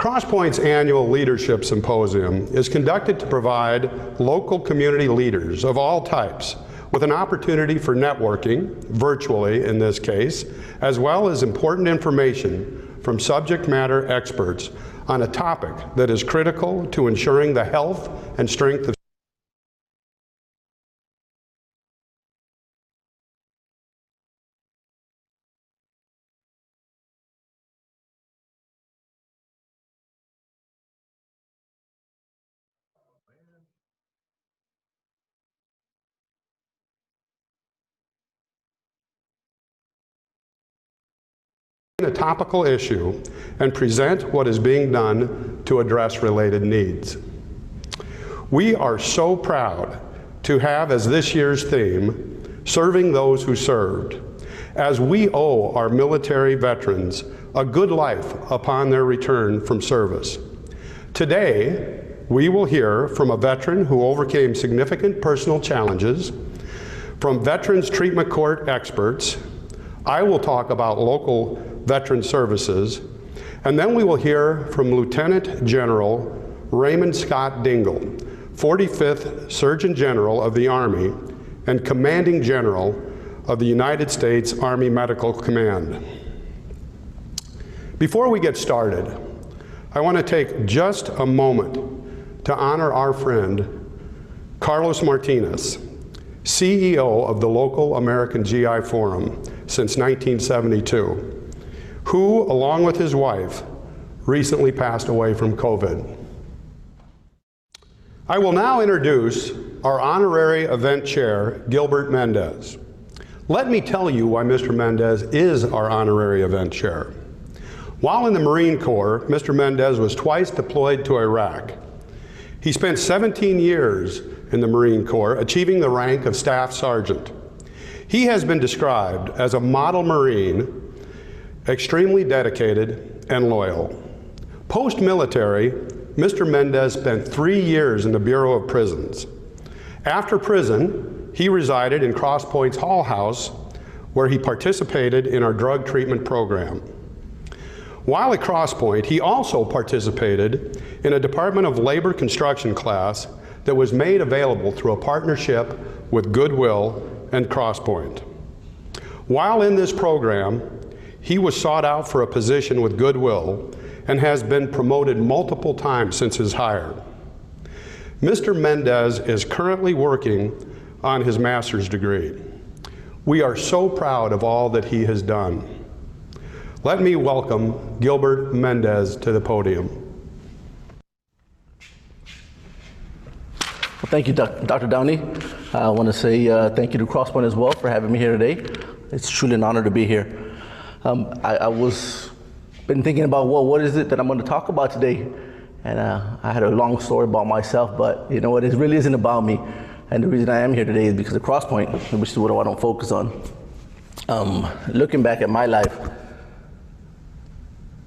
Crosspoint's annual Leadership Symposium is conducted to provide local community leaders of all types with an opportunity for networking, virtually in this case, as well as important information from subject matter experts on a topic that is critical to ensuring the health and strength of a topical issue and present what is being done to address related needs. We are so proud to have as this year's theme, Serving Those Who Served, as we owe our military veterans a good life upon their return from service. Today, we will hear from a veteran who overcame significant personal challenges, from Veterans Treatment Court experts. I will talk about local veteran services, and then we will hear from Lieutenant General Raymond Scott Dingle, 45th Surgeon General of the Army and Commanding General of the United States Army Medical Command. Before we get started, I want to take just a moment to honor our friend, Carlos Martinez, CEO of the local American GI Forum since 1972. Who, along with his wife, recently passed away from COVID. I will now introduce our honorary event chair, Gilbert Mendez. Let me tell you why Mr. Mendez is our honorary event chair. While in the Marine Corps, Mr. Mendez was twice deployed to Iraq. He spent 17 years in the Marine Corps, achieving the rank of Staff Sergeant. He has been described as a model Marine, extremely dedicated and loyal. Post-military, Mr. Mendez spent 3 years in the Bureau of Prisons. After prison, he resided in Crosspoint's Hall House, where he participated in our drug treatment program. While at Crosspoint, he also participated in a Department of Labor construction class that was made available through a partnership with Goodwill and Crosspoint. While in this program, he was sought out for a position with Goodwill and has been promoted multiple times since his hire. Mr. Mendez is currently working on his master's degree. We are so proud of all that he has done. Let me welcome Gilbert Mendez to the podium. Well, thank you, Dr. Downey. I want to say thank you to Crosspoint as well for having me here today. It's truly an honor to be here. I was been thinking about, well, what is it that I'm going to talk about today? And I had a long story about myself, but you know what, it really isn't about me. And the reason I am here today is because of Crosspoint, which is what I want to focus on. Looking back at my life,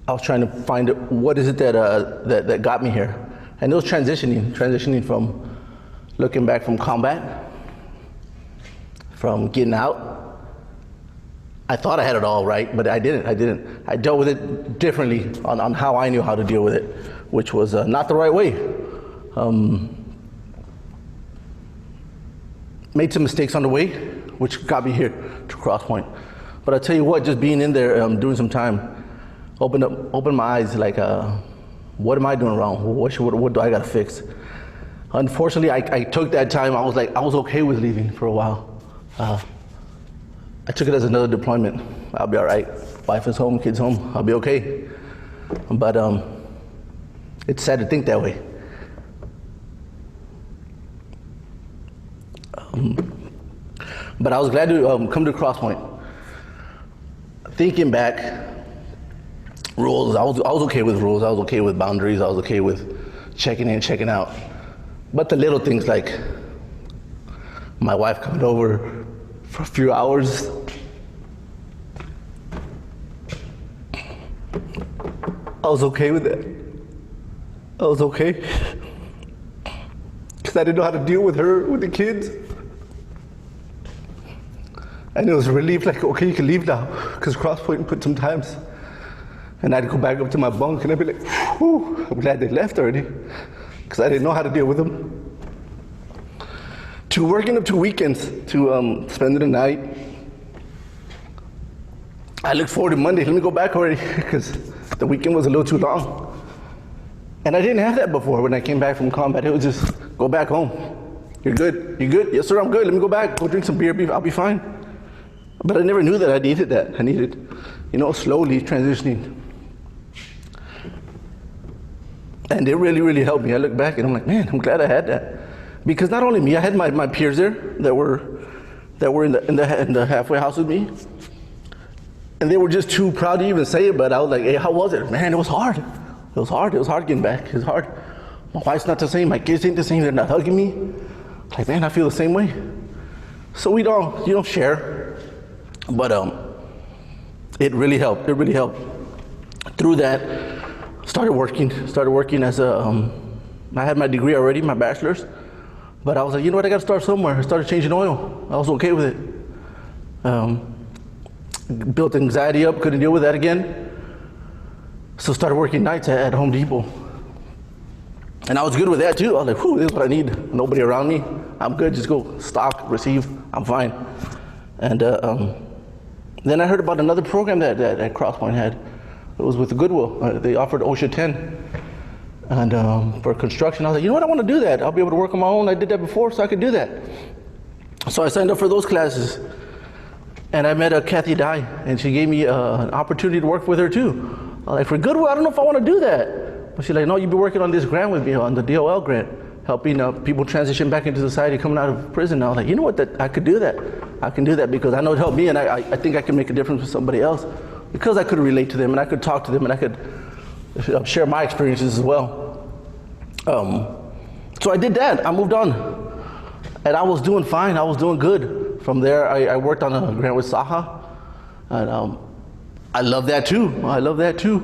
I was trying to find what is it that got me here. And it was transitioning from looking back from combat, from getting out. I thought I had it all right, but I didn't. I dealt with it differently on how I knew how to deal with it, which was not the right way. Made some mistakes on the way, which got me here to Crosspoint. But I tell you what, just being in there, doing some time, opened my eyes like, what am I doing wrong? What do I gotta fix? Unfortunately, I took that time, I was okay with leaving for a while. I took it as another deployment. I'll be all right. Wife is home, kids home, I'll be okay. But it's sad to think that way. But I was glad to come to Crosspoint. Thinking back, rules, I was okay with rules, I was okay with boundaries, I was okay with checking in, checking out. But the little things like my wife coming over for a few hours, I was okay with it. I was okay. Because I didn't know how to deal with her, with the kids. And it was a relief, like, okay, you can leave now. Because Crosspoint put some times And I'd go back up to my bunk and I'd be like, whew, I'm glad they left already, because I didn't know how to deal with them. To working up to weekends to spend the night. I looked forward to Monday. Let me go back already, because the weekend was a little too long. And I didn't have that before when I came back from combat. It was just, go back home. You're good? You good? Yes, sir, I'm good. Let me go back. Go drink some beer. I'll be fine. But I never knew that I needed that. I needed, slowly transitioning. And it really, really helped me. I look back and I'm like, man, I'm glad I had that. Because not only me, I had my peers there that were in the halfway house with me. And they were just too proud to even say it, but I was like, hey, how was it? Man, it was hard. It was hard. It was hard getting back. It was hard. My wife's not the same. My kids ain't the same. They're not hugging me. Like, man, I feel the same way. So we don't share. But it really helped. It really helped. Through that, started working as I had my degree already, my bachelor's. But I was like, you know what, I got to start somewhere. I started changing oil. I was okay with it. Built anxiety up, couldn't deal with that again. So started working nights at Home Depot. And I was good with that too. I was like, whew, this is what I need. Nobody around me. I'm good, just go stock, receive, I'm fine. And then I heard about another program that Crosspoint had. It was with Goodwill. They offered OSHA 10. And for construction, I was like, you know what, I want to do that. I'll be able to work on my own. I did that before, so I could do that. So I signed up for those classes. And I met Kathy Dye, and she gave me an opportunity to work with her too. I was like, for Goodwill, I don't know if I want to do that. But she's like, no, you'll be working on this grant with me, on the DOL grant, helping people transition back into society coming out of prison. And I was like, you know what, I could do that. I can do that because I know it helped me, and I think I can make a difference with somebody else because I could relate to them, and I could talk to them, and I could share my experiences as well. So I did that. I moved on. And I was doing fine. I was doing good. From there, I worked on a grant with Saha. And I love that too. I love that too.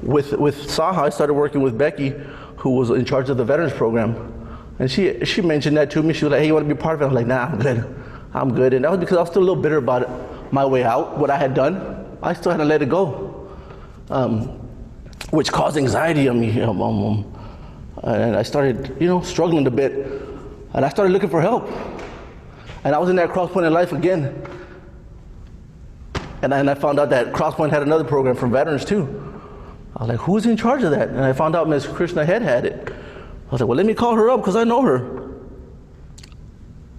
With Saha, I started working with Becky, who was in charge of the veterans program. And she mentioned that to me. She was like, hey, you want to be part of it? I was like, nah, I'm good. I'm good. And that was because I was still a little bitter about it, my way out, what I had done. I still had to let it go, which caused anxiety on me. And I started, struggling a bit. And I started looking for help. And I was in that Crosspoint in life again. And I found out that Crosspoint had another program for veterans too. I was like, who's in charge of that? And I found out Ms. Krishna Head had it. I was like, well, let me call her up because I know her.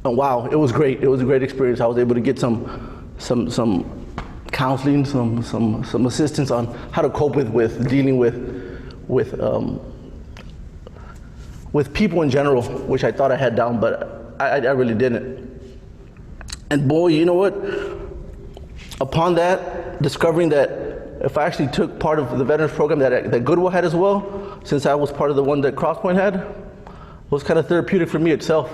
And wow, it was great. It was a great experience. I was able to get some counseling, some assistance on how to cope with dealing with people in general, which I thought I had down, but I really didn't. And boy, you know what? Upon that, discovering that if I actually took part of the veterans program that Goodwill had as well, since I was part of the one that Crosspoint had, it was kind of therapeutic for me itself.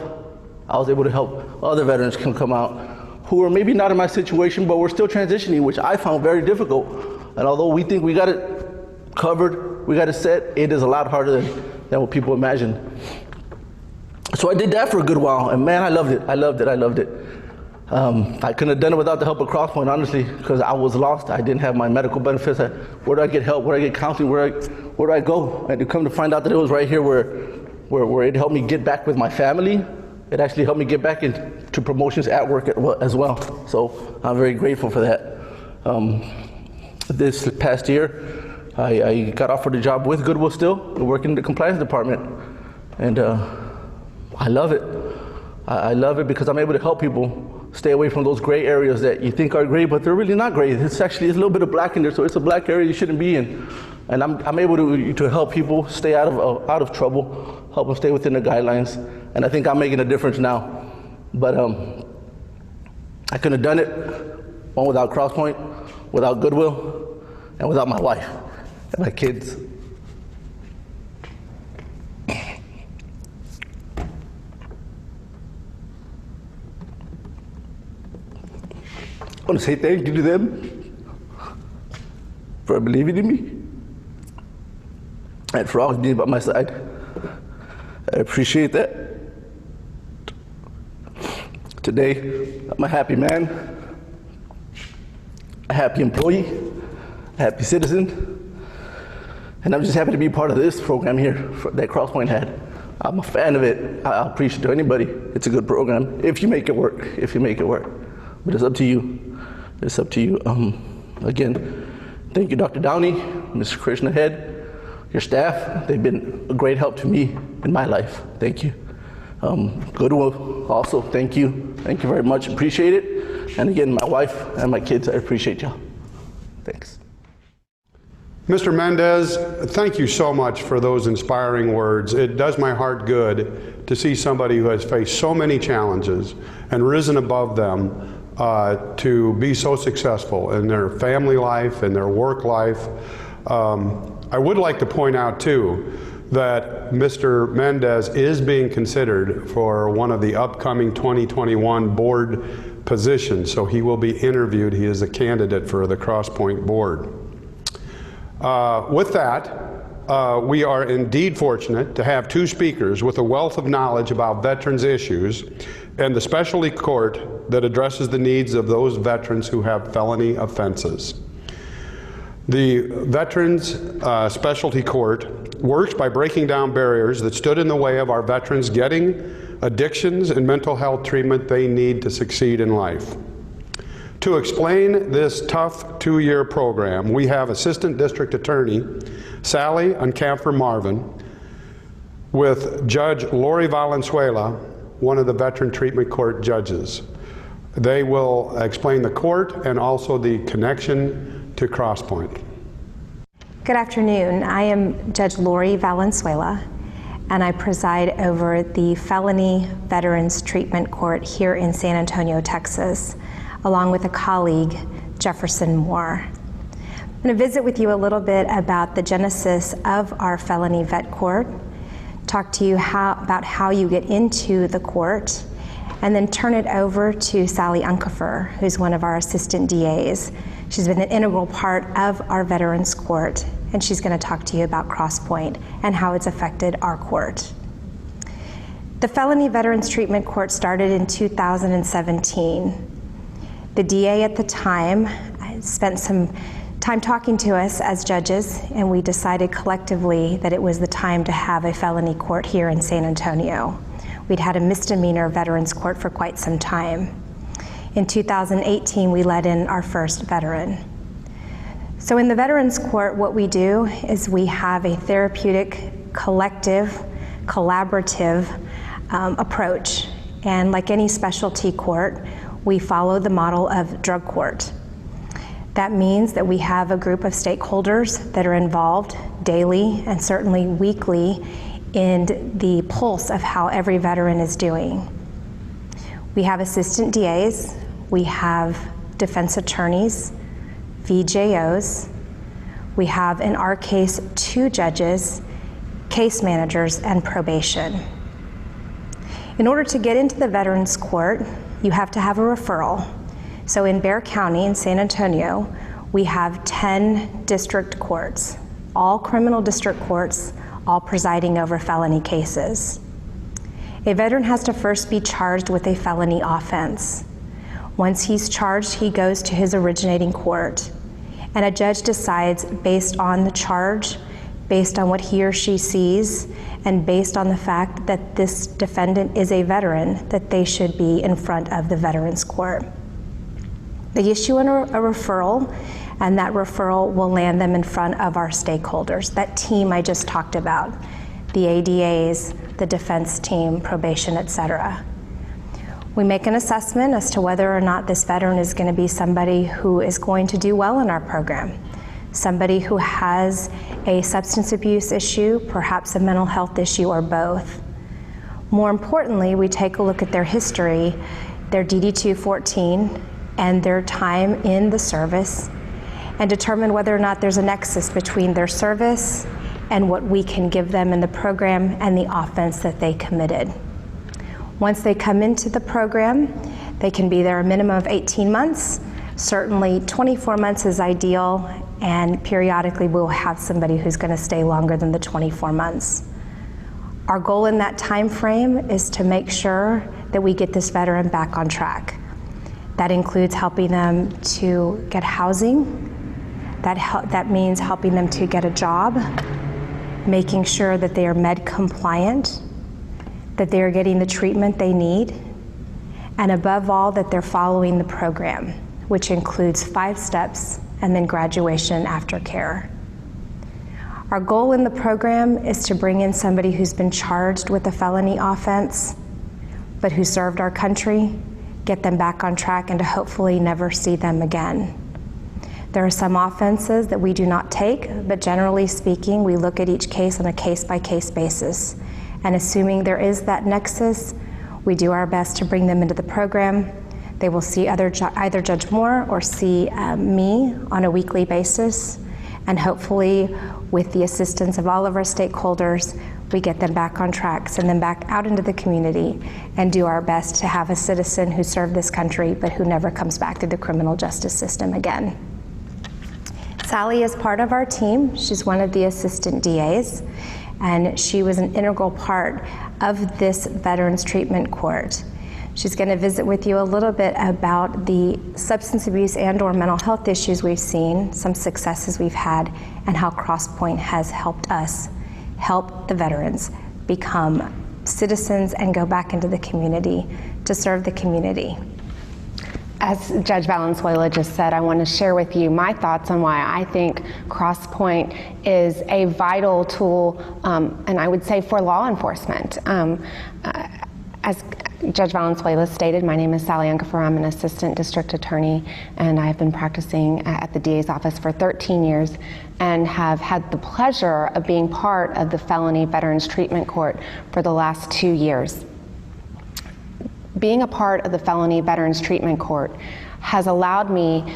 I was able to help other veterans come out who were maybe not in my situation, but were still transitioning, which I found very difficult. And although we think we got it covered, we got it set, it is a lot harder than what people imagine. So I did that for a good while, and man, I loved it. I loved it. I couldn't have done it without the help of Crosspoint, honestly, because I was lost. I didn't have my medical benefits. Where do I get help? Where do I get counseling? Where do I go? And to come to find out that it was right here where it helped me get back with my family. It actually helped me get back into promotions at work as well. So I'm very grateful for that. This past year, I got offered a job with Goodwill still, working in the compliance department. And I love it. I love it because I'm able to help people stay away from those gray areas that you think are gray, but they're really not gray. It's a little bit of black in there, so it's a black area you shouldn't be in. And I'm able to help people stay out of trouble, help them stay within the guidelines. And I think I'm making a difference now. But I couldn't have done it, one, without Crosspoint, without Goodwill, and without my wife and my kids. I want to say thank you to them for believing in me and for always being by my side. I appreciate that. Today, I'm a happy man, a happy employee, a happy citizen, And I'm just happy to be part of this program here that Crosspoint had. I'm a fan of it. I'll preach it to anybody. It's a good program if you make it work, But it's up to you. It's up to you. Again, thank you, Dr. Downey, Mr. Krishna Head, your staff. They've been a great help to me in my life. Thank you. Goodwill, also, thank you. Thank you very much. Appreciate it. And again, my wife and my kids, I appreciate y'all. Thanks. Mr. Mendez, thank you so much for those inspiring words. It does my heart good to see somebody who has faced so many challenges and risen above them to be so successful in their family life and their work life. I would like to point out too that Mr. Mendez is being considered for one of the upcoming 2021 board positions, so he will be interviewed. He is a candidate for the Crosspoint board. With that, we are indeed fortunate to have two speakers with a wealth of knowledge about veterans issues and the specialty court that addresses the needs of those veterans who have felony offenses. The Veterans Specialty Court works by breaking down barriers that stood in the way of our veterans getting addictions and mental health treatment they need to succeed in life. To explain this tough two-year program, we have Assistant District Attorney Sally Uncamper-Marvin with Judge Lori Valenzuela, one of the Veteran Treatment Court judges. They will explain the court and also the connection to Crosspoint. Good afternoon. I am Judge Lori Valenzuela, and I preside over the Felony Veterans Treatment Court here in San Antonio, Texas, along with a colleague, Jefferson Moore. I'm going to visit with you a little bit about the genesis of our felony vet court, talk to you about how you get into the court, and then turn it over to Sally Unkefer, who's one of our assistant DAs. She's been an integral part of our Veterans Court, and she's going to talk to you about Crosspoint and how it's affected our court. The Felony Veterans Treatment Court started in 2017. The DA at the time spent some time talking to us as judges, and we decided collectively that it was the time to have a felony court here in San Antonio. We'd had a misdemeanor veterans court for quite some time. In 2018, we let in our first veteran. So in the Veterans Court, what we do is we have a therapeutic, collective, collaborative approach. And like any specialty court, we follow the model of drug court. That means that we have a group of stakeholders that are involved daily and certainly weekly in the pulse of how every veteran is doing. We have assistant DAs, we have defense attorneys, VJOs, we have, in our case, 2 judges, case managers, and probation. In order to get into the Veterans Court, you have to have a referral. So in Bexar County in San Antonio, we have 10 district courts, all criminal district courts, all presiding over felony cases. A veteran has to first be charged with a felony offense. Once he's charged, he goes to his originating court, and a judge decides based on the charge, based on what he or she sees, and based on the fact that this defendant is a veteran, that they should be in front of the Veterans Court. They issue a referral, and that referral will land them in front of our stakeholders, that team I just talked about, the ADAs, the defense team, probation, etc. We make an assessment as to whether or not this veteran is going to be somebody who is going to do well in our program, somebody who has a substance abuse issue, perhaps a mental health issue, or both. More importantly, we take a look at their history, their DD-214, and their time in the service, and determine whether or not there's a nexus between their service and what we can give them in the program and the offense that they committed. Once they come into the program, they can be there a minimum of 18 months. Certainly 24 months is ideal, and periodically we'll have somebody who's going to stay longer than the 24 months. Our goal in that time frame is to make sure that we get this veteran back on track. That includes helping them to get housing. That means helping them to get a job, making sure that they are med compliant, that they are getting the treatment they need, and above all, that they're following the program, which includes 5 steps and then graduation aftercare. Our goal in the program is to bring in somebody who's been charged with a felony offense, but who served our country, get them back on track, and to hopefully never see them again. There are some offenses that we do not take, but generally speaking, we look at each case on a case-by-case basis. And assuming there is that nexus, we do our best to bring them into the program. They will see either Judge Moore or see me on a weekly basis. And hopefully, with the assistance of all of our stakeholders, we get them back on track, send them back out into the community, and do our best to have a citizen who served this country, but who never comes back to the criminal justice system again. Sally is part of our team. She's one of the assistant DAs, and she was an integral part of this Veterans Treatment Court. She's going to visit with you a little bit about the substance abuse and/or mental health issues we've seen, some successes we've had, and how Crosspoint has helped us help the veterans become citizens and go back into the community to serve the community. As Judge Valenzuela just said, I want to share with you my thoughts on why I think Crosspoint is a vital tool, and I would say for law enforcement. As Judge Valenzuela stated, my name is Sally Unkefer. I'm an assistant district attorney, and I have been practicing at the DA's office for 13 years and have had the pleasure of being part of the Felony Veterans Treatment Court for the last 2 years. Being a part of the Felony Veterans Treatment Court has allowed me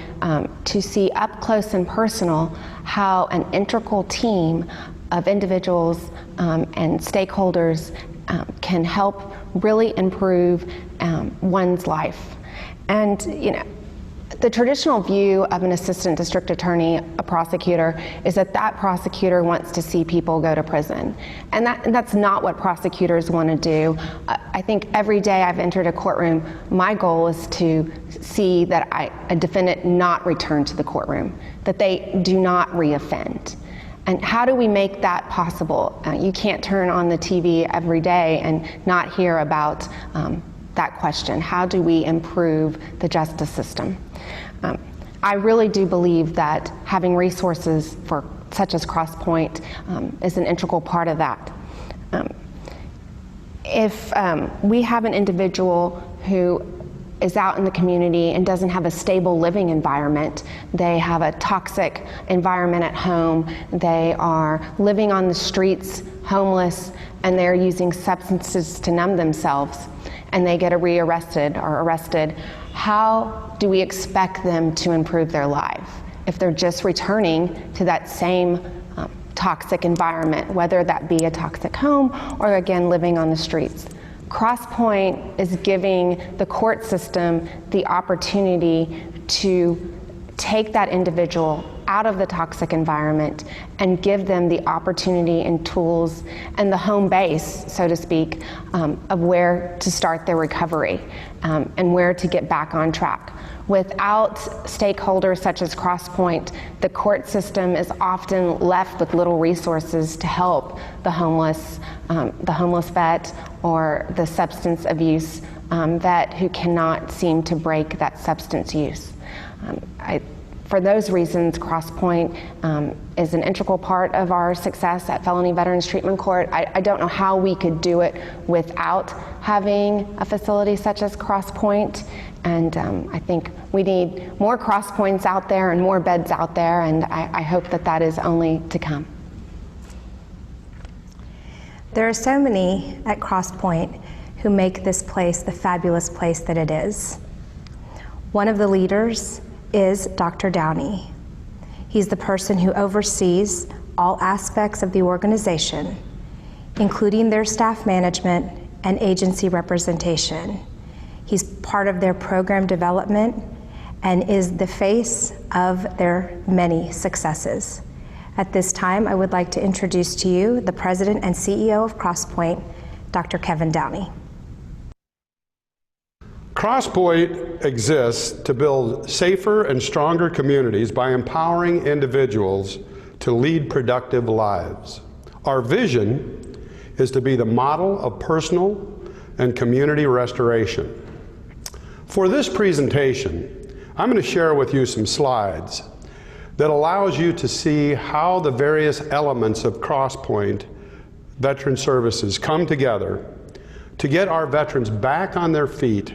to see up close and personal how an integral team of individuals and stakeholders can help really improve one's life. And you know, the traditional view of an assistant district attorney, a prosecutor, is that that prosecutor wants to see people go to prison. And that's not what prosecutors want to do. I think every day I've entered a courtroom, my goal is to see that a defendant not return to the courtroom, that they do not reoffend. And how do we make that possible? You can't turn on the TV every day and not hear about that question. How do we improve the justice system? I really do believe that having resources such as Crosspoint is an integral part of that. If we have an individual who is out in the community and doesn't have a stable living environment, they have a toxic environment at home, they are living on the streets, homeless, and they're using substances to numb themselves, and they get rearrested or arrested, how do we expect them to improve their life if they're just returning to that same toxic environment, whether that be a toxic home or again living on the streets? Crosspoint is giving the court system the opportunity to take that individual out of the toxic environment and give them the opportunity and tools and the home base, so to speak, of where to start their recovery and where to get back on track. Without stakeholders such as Crosspoint, the court system is often left with little resources to help the homeless vet or the substance abuse vet who cannot seem to break that substance use. For those reasons, Crosspoint is an integral part of our success at Felony Veterans Treatment Court. I don't know how we could do it without having a facility such as Crosspoint, and I think we need more Crosspoints out there and more beds out there, and I hope that that is only to come. There are so many at Crosspoint who make this place the fabulous place that it is. One of the leaders is Dr. Downey. He's the person who oversees all aspects of the organization, including their staff management and agency representation. He's part of their program development and is the face of their many successes. At this time, I would like to introduce to you the President and CEO of Crosspoint, Dr. Kevin Downey. Crosspoint exists to build safer and stronger communities by empowering individuals to lead productive lives. Our vision is to be the model of personal and community restoration. For this presentation, I'm going to share with you some slides that allows you to see how the various elements of Crosspoint Veteran Services come together to get our veterans back on their feet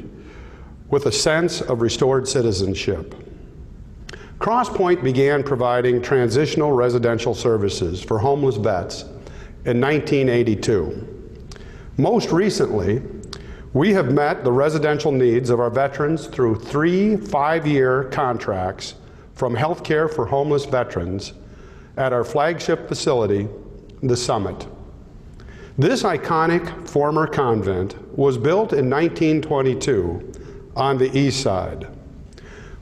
with a sense of restored citizenship. Crosspoint began providing transitional residential services for homeless vets in 1982. Most recently, we have met the residential needs of our veterans through 3 5-year contracts from Healthcare for Homeless Veterans at our flagship facility, The Summit. This iconic former convent was built in 1922 on the east side.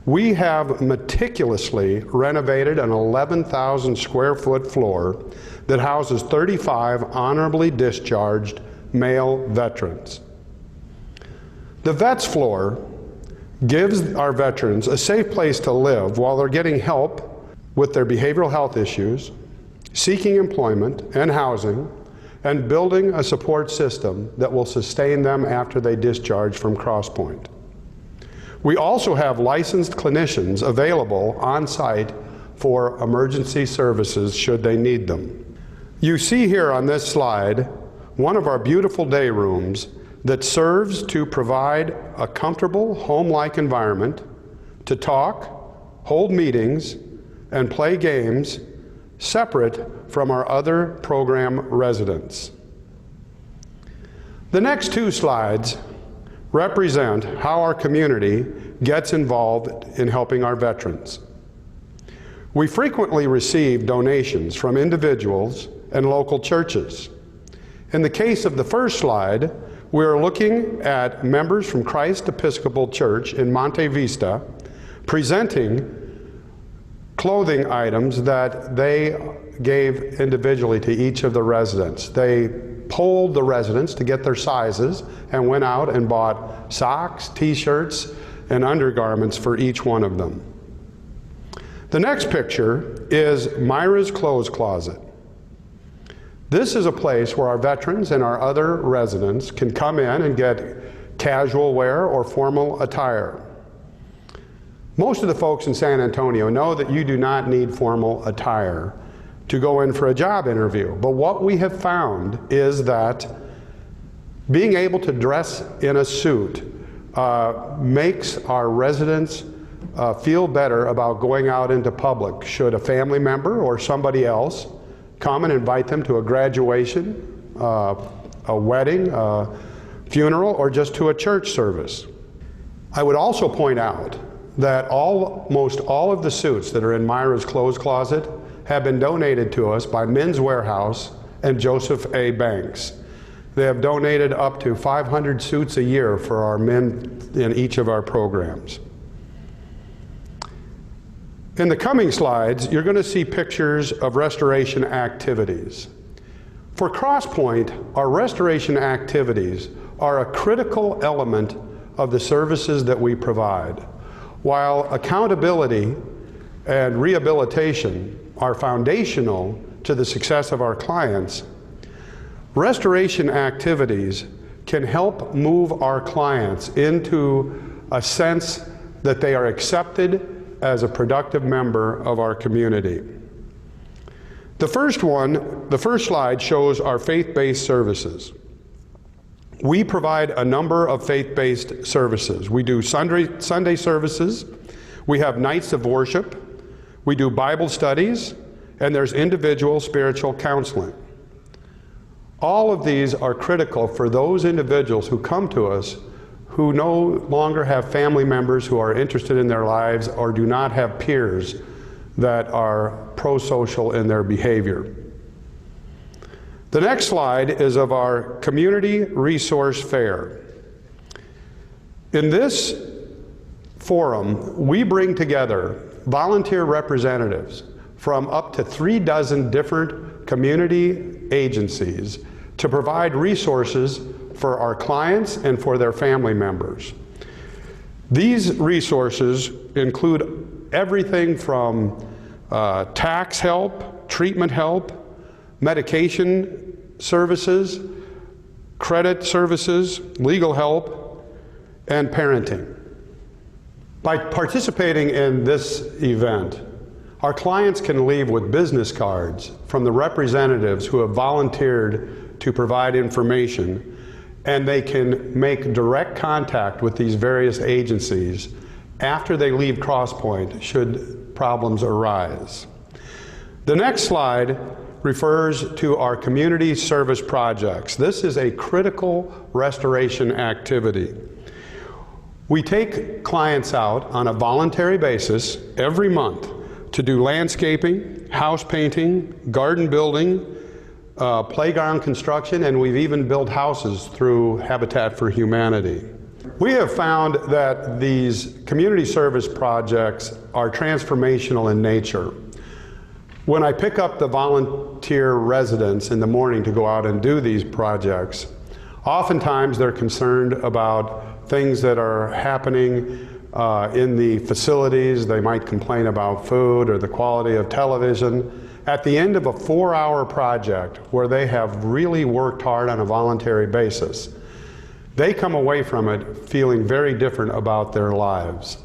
We have meticulously renovated an 11,000 square foot floor that houses 35 honorably discharged male veterans. The Vets Floor gives our veterans a safe place to live while they're getting help with their behavioral health issues, seeking employment and housing, and building a support system that will sustain them after they discharge from Crosspoint. We also have licensed clinicians available on site for emergency services should they need them. You see here on this slide one of our beautiful day rooms that serves to provide a comfortable home-like environment to talk, hold meetings, and play games separate from our other program residents. The next 2 slides represent how our community gets involved in helping our veterans. We frequently receive donations from individuals and local churches. In the case of the first slide, we are looking at members from Christ Episcopal Church in Monte Vista presenting clothing items that they gave individually to each of the residents. They polled the residents to get their sizes and went out and bought socks, t-shirts, and undergarments for each one of them. The next picture is Myra's Clothes Closet. This is a place where our veterans and our other residents can come in and get casual wear or formal attire. Most of the folks in San Antonio know that you do not need formal attire to go in for a job interview. But what we have found is that being able to dress in a suit makes our residents feel better about going out into public should a family member or somebody else come and invite them to a graduation, a wedding, a funeral, or just to a church service. I would also point out that almost all of the suits that are in Myra's Clothes Closet have been donated to us by Men's Warehouse and Joseph A. Banks. They have donated up to 500 suits a year for our men in each of our programs. In the coming slides, you're going to see pictures of restoration activities. For Crosspoint, our restoration activities are a critical element of the services that we provide. While accountability and rehabilitation are foundational to the success of our clients, restoration activities can help move our clients into a sense that they are accepted as a productive member of our community. The first slide shows our faith-based services. We provide a number of faith-based services. We do Sunday services, we have nights of worship, we do Bible studies, and there's individual spiritual counseling. All of these are critical for those individuals who come to us who no longer have family members who are interested in their lives or do not have peers that are pro-social in their behavior. The next slide is of our Community Resource Fair. In this forum, we bring together volunteer representatives from up to 36 different community agencies to provide resources for our clients and for their family members. These resources include everything from tax help, treatment help, medication services, credit services, legal help, and parenting. By participating in this event, our clients can leave with business cards from the representatives who have volunteered to provide information, and they can make direct contact with these various agencies after they leave Crosspoint should problems arise. The next slide refers to our community service projects. This is a critical restoration activity. We take clients out on a voluntary basis every month to do landscaping, house painting, garden building, playground construction, and we've even built houses through Habitat for Humanity. We have found that these community service projects are transformational in nature. When I pick up the volunteer residents in the morning to go out and do these projects, oftentimes they're concerned about things that are happening in the facilities. They might complain about food or the quality of television. At the end of a 4-hour project where they have really worked hard on a voluntary basis, they come away from it feeling very different about their lives.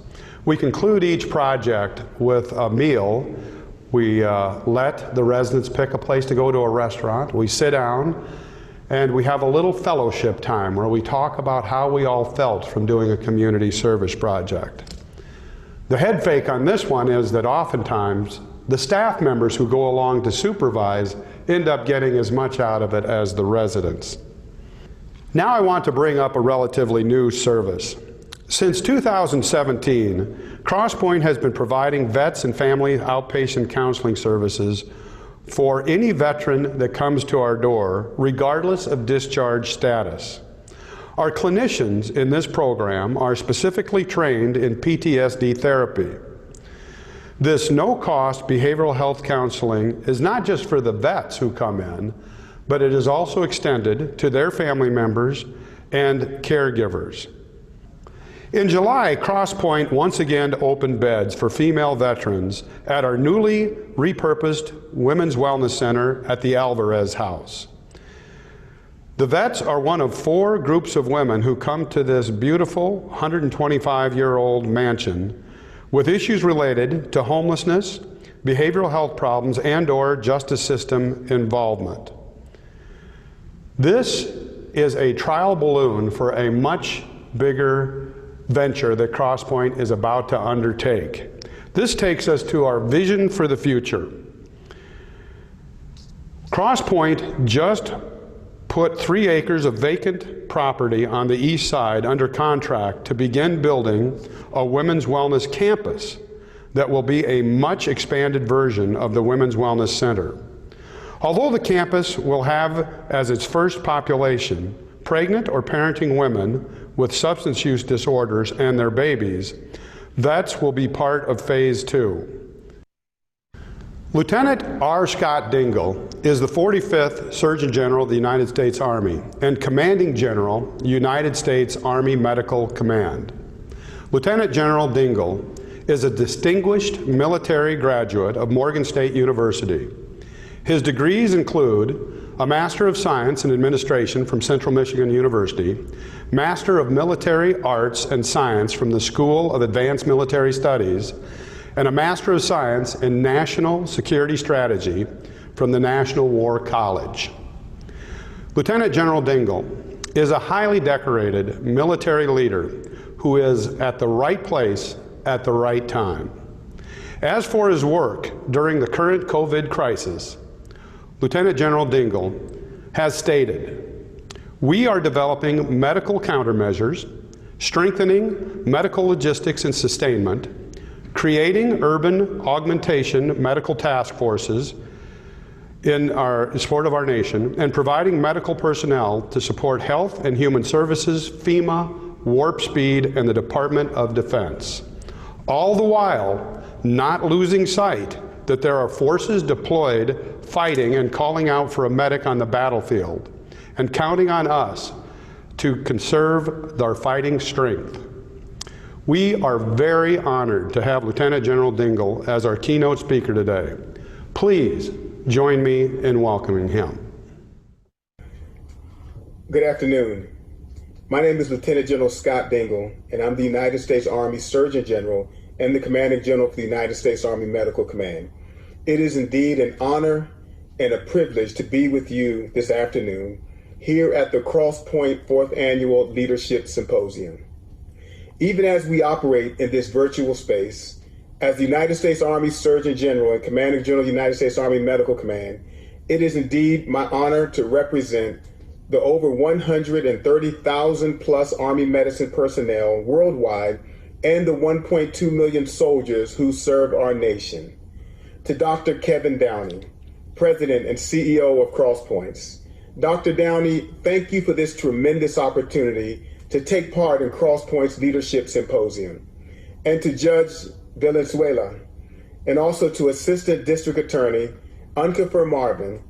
We conclude each project with a meal. We let the residents pick a place to go to a restaurant. We sit down and we have a little fellowship time where we talk about how we all felt from doing a community service project. The head fake on this one is that oftentimes the staff members who go along to supervise end up getting as much out of it as the residents. Now I want to bring up a relatively new service. Since 2017, Crosspoint has been providing vets and family outpatient counseling services for any veteran that comes to our door, regardless of discharge status. Our clinicians in this program are specifically trained in PTSD therapy. This no-cost behavioral health counseling is not just for the vets who come in, but it is also extended to their family members and caregivers. In July, Crosspoint once again opened beds for female veterans at our newly repurposed Women's Wellness Center at the Alvarez House. The vets are one of 4 groups of women who come to this beautiful 125-year-old mansion with issues related to homelessness, behavioral health problems, and/or justice system involvement. This is a trial balloon for a much bigger venture that Crosspoint is about to undertake. This takes us to our vision for the future. Crosspoint just put 3 acres of vacant property on the east side under contract to begin building a women's wellness campus that will be a much expanded version of the Women's Wellness Center. Although the campus will have as its first population pregnant or parenting women with substance use disorders and their babies, vets will be part of phase 2. Lieutenant R. Scott Dingle is the 45th Surgeon General of the United States Army and Commanding General, United States Army Medical Command. Lieutenant General Dingle is a distinguished military graduate of Morgan State University. His degrees include a Master of Science in Administration from Central Michigan University, Master of Military Arts and Science from the School of Advanced Military Studies, and a Master of Science in National Security Strategy from the National War College. Lieutenant General Dingle is a highly decorated military leader who is at the right place at the right time. As for his work during the current COVID crisis, Lieutenant General Dingle has stated, "We are developing medical countermeasures, strengthening medical logistics and sustainment, creating urban augmentation medical task forces in support of our nation, and providing medical personnel to support Health and Human Services, FEMA, Warp Speed, and the Department of Defense. All the while not losing sight that there are forces deployed fighting and calling out for a medic on the battlefield, and counting on us to conserve our fighting strength." We are very honored to have Lieutenant General Dingle as our keynote speaker today. Please join me in welcoming him. Good afternoon. My name is Lieutenant General Scott Dingle, and I'm the United States Army Surgeon General and the Commanding General for the United States Army Medical Command. It is indeed an honor and a privilege to be with you this afternoon here at the Crosspoint 4th Annual Leadership Symposium. Even as we operate in this virtual space, as the United States Army Surgeon General and Commanding General of the United States Army Medical Command, it is indeed my honor to represent the over 130,000 plus Army medicine personnel worldwide and the 1.2 million soldiers who serve our nation. To Dr. Kevin Downey, President and CEO of Crosspoints. Dr. Downey, thank you for this tremendous opportunity to take part in Crosspoint's Leadership Symposium. And to Judge Valenzuela, and also to Assistant District Attorney Unkefer Marvin,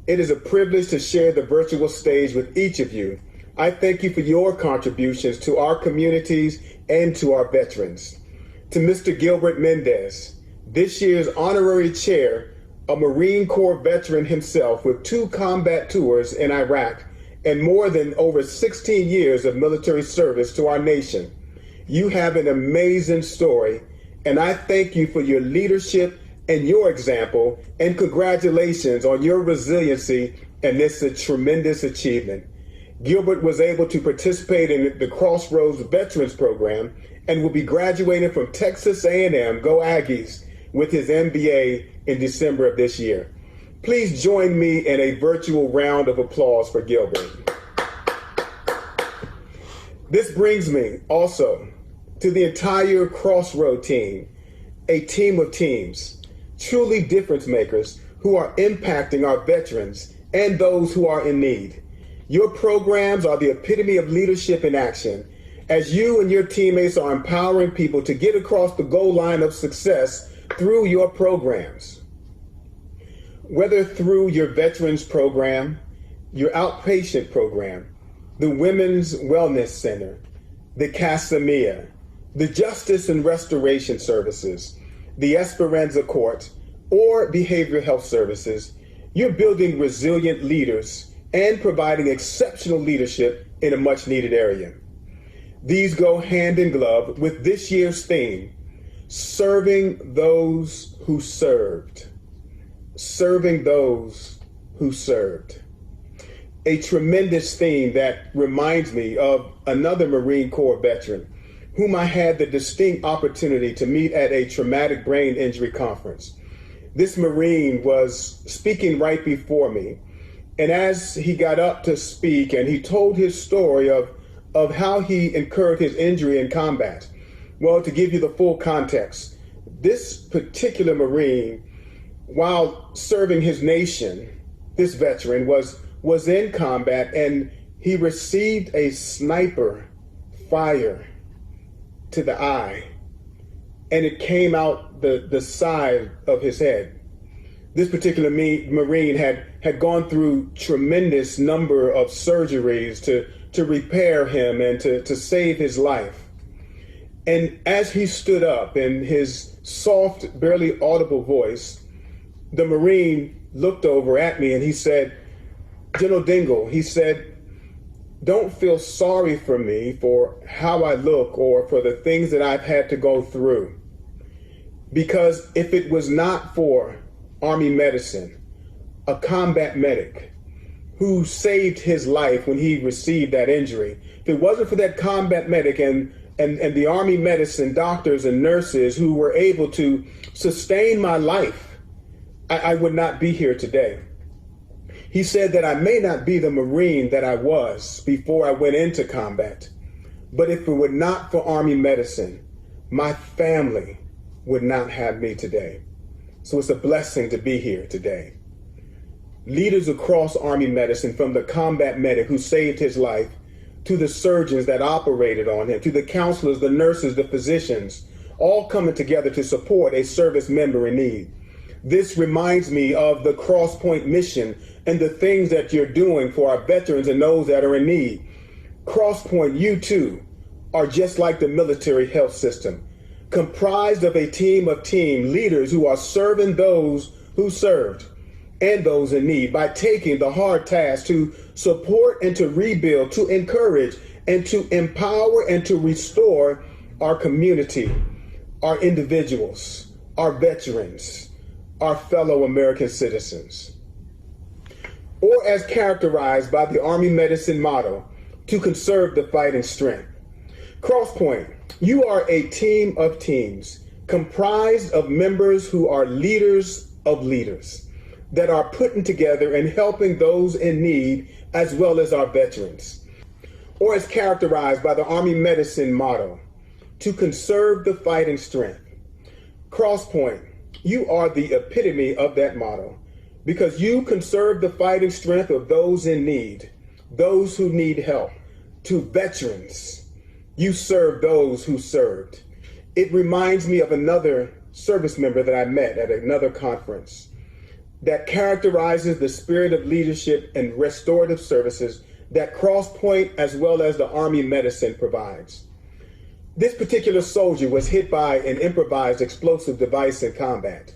it is a privilege to share the virtual stage with each of you. I thank you for your contributions to our communities and to our veterans. To Mr. Gilbert Mendez, this year's honorary chair, a Marine Corps veteran himself with 2 combat tours in Iraq and more than over 16 years of military service to our nation. You have an amazing story, and I thank you for your leadership and your example, and congratulations on your resiliency, and this is a tremendous achievement. Gilbert was able to participate in the Crossroads Veterans Program and will be graduating from Texas A&M, Go Aggies, with his MBA in December of this year. Please join me in a virtual round of applause for Gilbert. This brings me also to the entire Crossroad team, a team of teams, truly difference makers who are impacting our veterans and those who are in need. Your programs are the epitome of leadership in action, as you and your teammates are empowering people to get across the goal line of success through your programs. Whether through your veterans program, your outpatient program, the Women's Wellness Center, the Casa Mia, the Justice and Restoration Services, the Esperanza Court, or behavioral health services, you're building resilient leaders and providing exceptional leadership in a much needed area. These go hand in glove with this year's theme, serving those who served. Serving those who served. A tremendous theme that reminds me of another Marine Corps veteran whom I had the distinct opportunity to meet at a traumatic brain injury conference. This Marine was speaking right before me, and as he got up to speak and he told his story of how he incurred his injury in combat. Well, to give you the full context, this particular Marine, while serving his nation, this veteran was in combat, and he received a sniper fire to the eye, and it came out the side of his head. This particular Marine had gone through tremendous number of surgeries to repair him and to save his life. And as he stood up in his soft, barely audible voice, the Marine looked over at me and he said, General Dingle, he said, don't feel sorry for me for how I look or for the things that I've had to go through. Because if it was not for Army medicine, a combat medic who saved his life when he received that injury, if it wasn't for that combat medic and the Army medicine doctors and nurses who were able to sustain my life, I would not be here today. He said that I may not be the Marine that I was before I went into combat, but if it were not for Army medicine, my family would not have me today. So it's a blessing to be here today. Leaders across Army medicine, from the combat medic who saved his life, to the surgeons that operated on him, to the counselors, the nurses, the physicians, all coming together to support a service member in need. This reminds me of the Crosspoint mission and the things that you're doing for our veterans and those that are in need. Crosspoint, you too, are just like the military health system, comprised of a team of team leaders who are serving those who served. and those in need by taking the hard task to support and to rebuild, to encourage and to empower and to restore our community, our individuals, our veterans, our fellow American citizens. Or as characterized by the Army Medicine motto, to conserve the fighting strength. Crosspoint, you are a team of teams comprised of members who are leaders of leaders that are putting together and helping those in need as well as our veterans. Or as characterized by the Army Medicine motto, to conserve the fighting strength. Crosspoint, you are the epitome of that motto because you conserve the fighting strength of those in need, those who need help. To veterans, you serve those who served. It reminds me of another service member that I met at another conference that characterizes the spirit of leadership and restorative services that Crosspoint as well as the Army Medicine provides. This particular soldier was hit by an improvised explosive device in combat,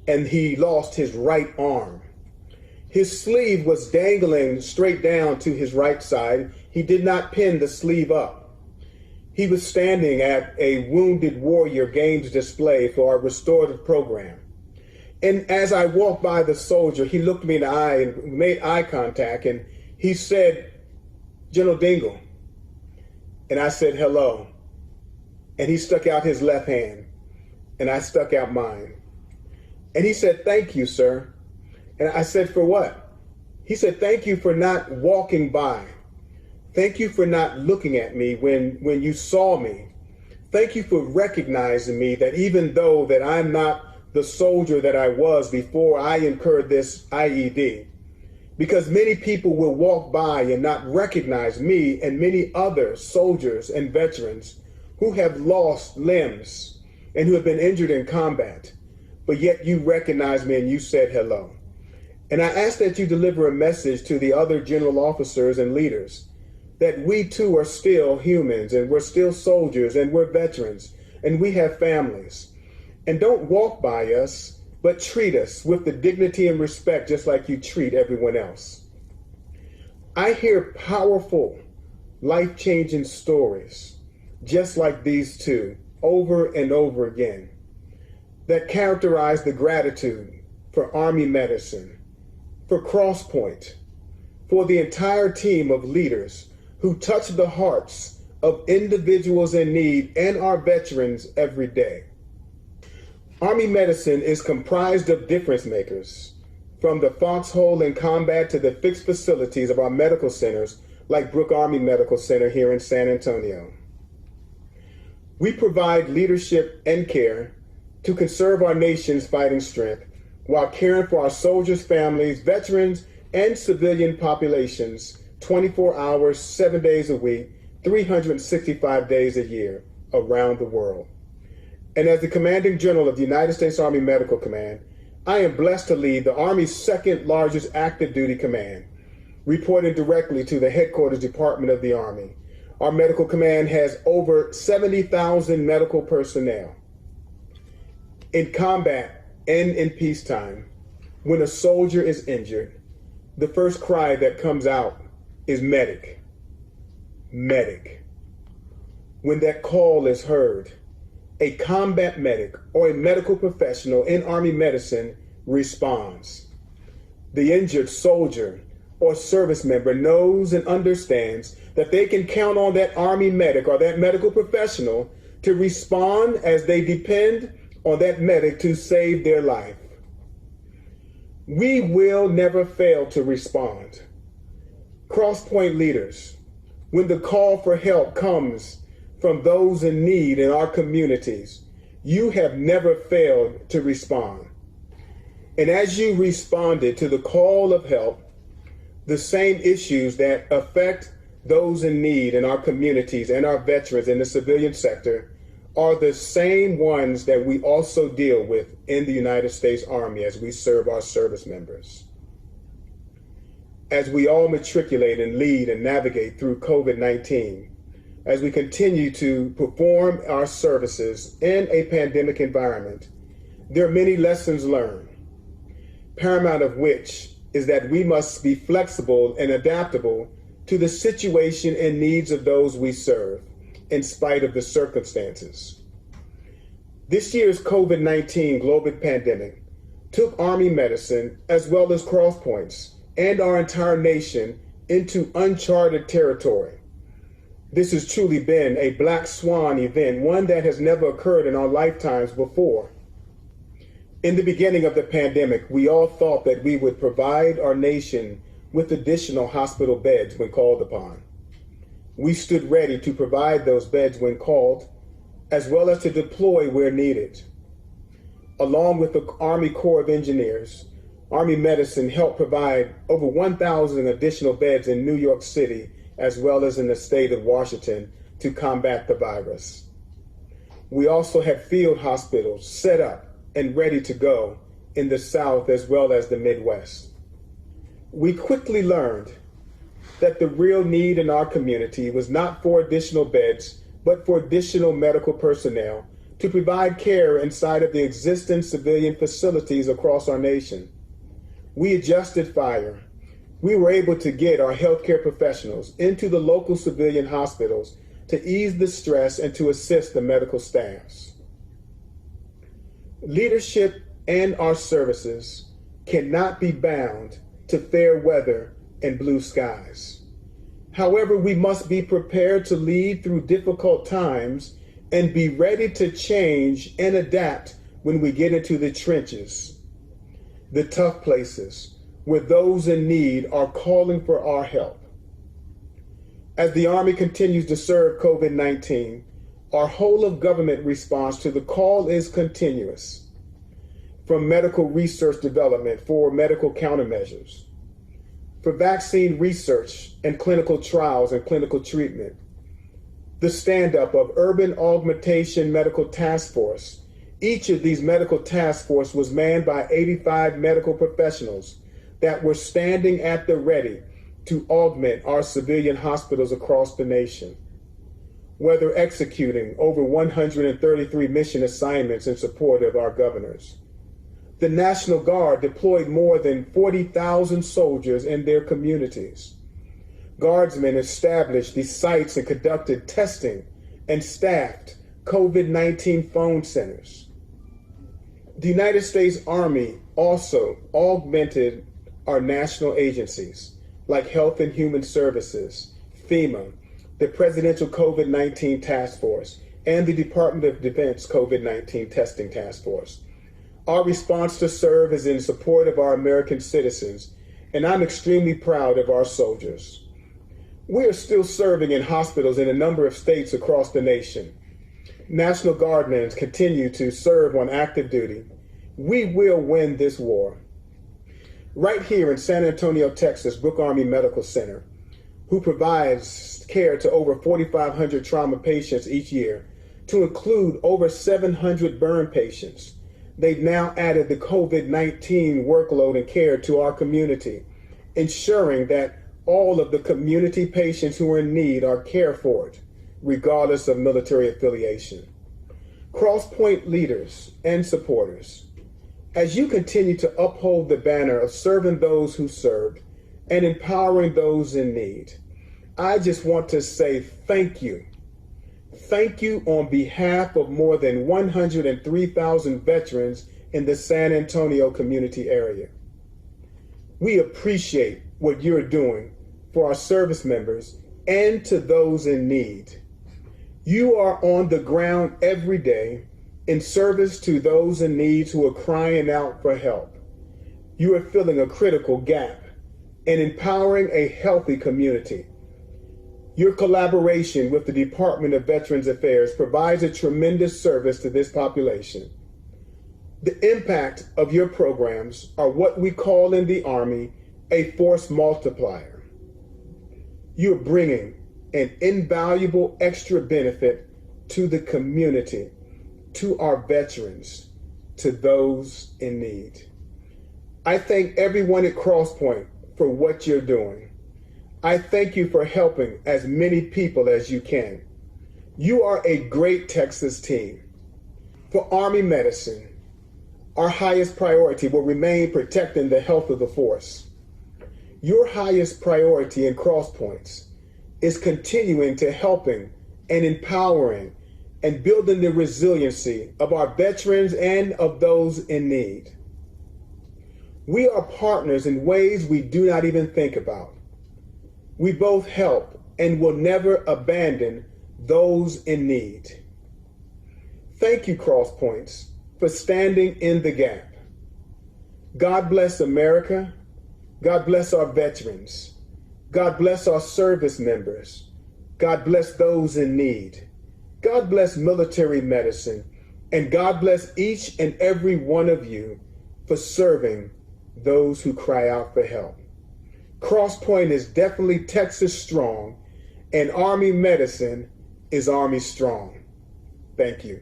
and he lost his right arm. His sleeve was dangling straight down to his right side. He did not pin the sleeve up. He was standing at a Wounded Warrior Games display for our restorative program. And as I walked by the soldier, he looked me in the eye and made eye contact, and he said, "General Dingle." And I said, "Hello." And he stuck out his left hand, and I stuck out mine. And he said, "Thank you, sir." And I said, "For what?" He said, "Thank you for not walking by. Thank you for not looking at me when you saw me. Thank you for recognizing me that even though that I'm not the soldier that I was before I incurred this IED, because many people will walk by and not recognize me and many other soldiers and veterans who have lost limbs and who have been injured in combat, but yet you recognize me and you said hello." And I ask that you deliver a message to the other general officers and leaders that we too are still humans and we're still soldiers and we're veterans and we have families. And don't walk by us, but treat us with the dignity and respect just like you treat everyone else. I hear powerful, life-changing stories just like these two over and over again that characterize the gratitude for Army Medicine, for Crosspoint, for the entire team of leaders who touch the hearts of individuals in need and our veterans every day. Army Medicine is comprised of difference makers, from the foxhole in combat to the fixed facilities of our medical centers like Brooke Army Medical Center here in San Antonio. We provide leadership and care to conserve our nation's fighting strength while caring for our soldiers' families, veterans, and civilian populations 24 hours, 7 days a week, 365 days a year around the world. And as the Commanding General of the United States Army Medical Command, I am blessed to lead the Army's second largest active duty command, reporting directly to the Headquarters Department of the Army. Our medical command has over 70,000 medical personnel. In combat and in peacetime, when a soldier is injured, the first cry that comes out is medic, medic. When that call is heard, a combat medic or a medical professional in Army medicine responds. The injured soldier or service member knows and understands that they can count on that Army medic or that medical professional to respond as they depend on that medic to save their life. We will never fail to respond. Crosspoint leaders, when the call for help comes from those in need in our communities, you have never failed to respond. And as you responded to the call of help, the same issues that affect those in need in our communities and our veterans in the civilian sector are the same ones that we also deal with in the United States Army as we serve our service members. As we all matriculate and lead and navigate through COVID-19, as we continue to perform our services in a pandemic environment, there are many lessons learned. paramount of which is that we must be flexible and adaptable to the situation and needs of those we serve, in spite of the circumstances. This year's COVID-19 global pandemic took Army medicine, as well as Crosspoints, and our entire nation into uncharted territory. This has truly been a black swan event, one that has never occurred in our lifetimes before. In the beginning of the pandemic, we all thought that we would provide our nation with additional hospital beds when called upon. We stood ready to provide those beds when called, as well as to deploy where needed. Along with the Army Corps of Engineers, Army Medicine helped provide over 1,000 additional beds in New York City, as well as in the state of Washington, to combat the virus. We also had field hospitals set up and ready to go in the South as well as the Midwest. We quickly learned that the real need in our community was not for additional beds, but for additional medical personnel to provide care inside of the existing civilian facilities across our nation. We adjusted fire. We were able to get our healthcare professionals into the local civilian hospitals to ease the stress and to assist the medical staffs. Leadership and our services cannot be bound to fair weather and blue skies. However, we must be prepared to lead through difficult times and be ready to change and adapt when we get into the trenches, the tough places where those in need are calling for our help. As the Army continues to serve COVID-19, our whole of government response to the call is continuous. From medical research development for medical countermeasures, for vaccine research and clinical trials and clinical treatment, the stand-up of Urban Augmentation Medical Task Force. Each of these medical task force was manned by 85 medical professionals that were standing at the ready to augment our civilian hospitals across the nation. Whether executing over 133 mission assignments in support of our governors. The National Guard deployed more than 40,000 soldiers in their communities. Guardsmen established these sites and conducted testing and staffed COVID-19 phone centers. The United States Army also augmented our national agencies like Health and Human Services, FEMA, the Presidential COVID-19 Task Force, and the Department of Defense COVID-19 Testing Task Force. Our response to serve is in support of our American citizens, and I'm extremely proud of our soldiers. We are still serving in hospitals in a number of states across the nation. National Guardmen continue to serve on active duty. We will win this war. Right here in San Antonio, Texas, Brooke Army Medical Center, who provides care to over 4,500 trauma patients each year, to include over 700 burn patients. They've now added the COVID-19 workload and care to our community, ensuring that all of the community patients who are in need are cared for, regardless of military affiliation. Crosspoint leaders and supporters, as you continue to uphold the banner of serving those who served and empowering those in need, I just want to say thank you. Thank you on behalf of more than 103,000 veterans in the San Antonio community area. We appreciate what you're doing for our service members and to those in need. You are on the ground every day in service to those in need who are crying out for help. You are filling a critical gap and empowering a healthy community. Your collaboration with the Department of Veterans Affairs provides a tremendous service to this population. The impact of your programs are what we call in the Army a force multiplier. You're bringing an invaluable extra benefit to the community, to our veterans, to those in need. I thank everyone at Crosspoint for what you're doing. I thank you for helping as many people as you can. You are a great Texas team. For Army Medicine, our highest priority will remain protecting the health of the force. Your highest priority in Crosspoints is continuing to helping and empowering and building the resiliency of our veterans and of those in need. We are partners in ways we do not even think about. We both help and will never abandon those in need. Thank you, Crosspoints, for standing in the gap. God bless America. God bless our veterans. God bless our service members. God bless those in need. God bless military medicine. And God bless each and every one of you for serving those who cry out for help. Crosspoint is definitely Texas strong, and Army medicine is Army strong. Thank you.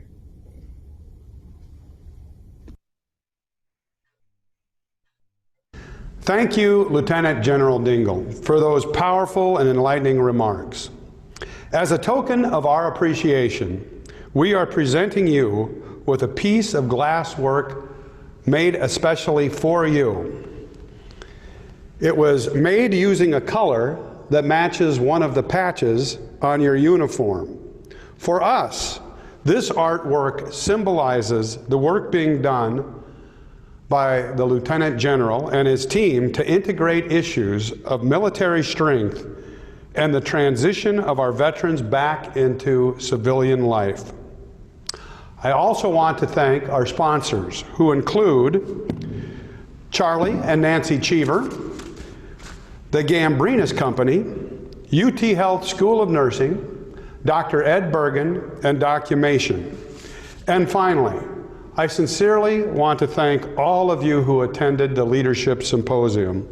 Thank you, Lieutenant General Dingle, for those powerful and enlightening remarks. As a token of our appreciation, we are presenting you with a piece of glass work made especially for you. It was made using a color that matches one of the patches on your uniform. For us, this artwork symbolizes the work being done by the Lieutenant General and his team to integrate issues of military strength and the transition of our veterans back into civilian life. I also want to thank our sponsors, who include Charlie and Nancy Cheever, the Gambrinus Company, UT Health School of Nursing, Dr. Ed Bergen, and Documation. And finally, I sincerely want to thank all of you who attended the Leadership Symposium.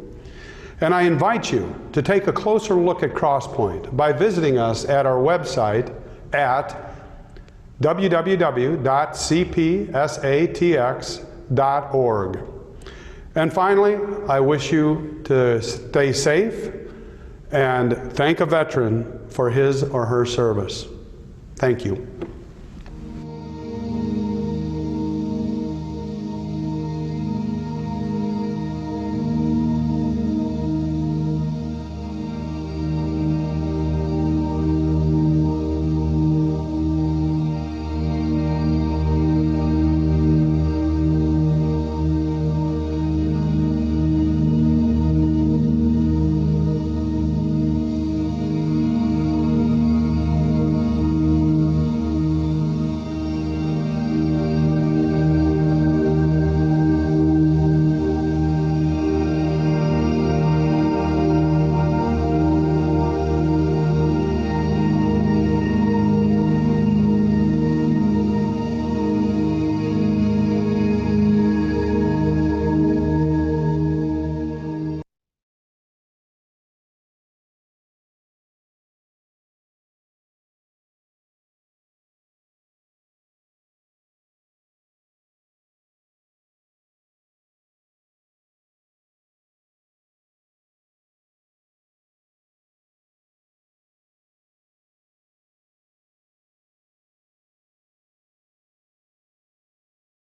And I invite you to take a closer look at Crosspoint by visiting us at our website at www.cpsatx.org. And finally, I wish you to stay safe and thank a veteran for his or her service. Thank you.